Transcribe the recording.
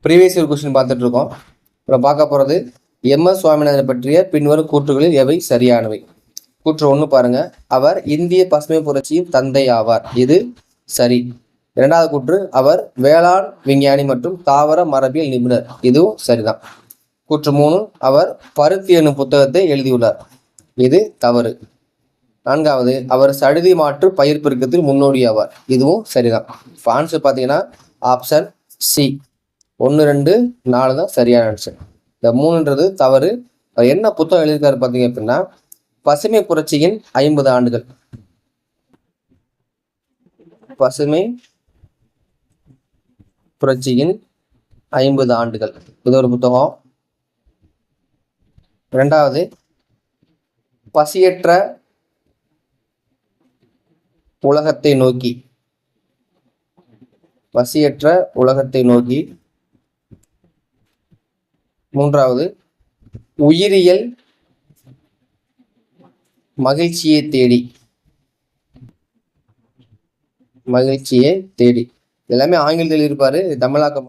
Previous year question பார்த்துட்டு இருக்கோம். இப்போ பார்க்க போகிறது எம்.எஸ். சுவாமிநாதன் பற்றிய பின்வரும் கூற்றுகளில் எவை சரியானவை. கூற்று 1 பாருங்க, அவர் இந்திய பசுமை புரட்சியின் தந்தை ஆவார். இது சரி. இரண்டாவது கூற்று, அவர் வேளாண் விஞ்ஞானி மற்றும் தாவர மரபியல் நிபுணர். இதுவும் சரிதான். கூற்று 3, அவர் பருத்தி எனும் புத்தகத்தை எழுதியுள்ளார். இது தவறு. நான்காவது, அவர் சடுதி மாற்று பயிர் பெருக்கத்தில் முன்னோடி ஆவார். இதுவும் சரிதான். இப்போ ஆன்சர் பார்த்தீங்கன்னா ஆப்ஷன் சி 1, 2, 4 தான் சரியான ஆன்சர். இந்த 3ன்றது தவறு. அவர் என்ன புத்தகம் எழுதியிருக்காரு பார்த்தீங்க அப்படின்னா, பசுமை புரட்சியின் 50 ஆண்டுகள். பசுமை புரட்சியின் 50 ஆண்டுகள், இது ஒரு புத்தகம். இரண்டாவது, பசியற்ற உலகத்தை நோக்கி. பசியற்ற உலகத்தை நோக்கி. மூன்றாவது, உயிரியல் மகிழ்ச்சியை தேடி. மகிழ்ச்சியை தேடி. எல்லாமே ஆங்கிலத்தில் இருப்பாரு, தமிழாக்கம்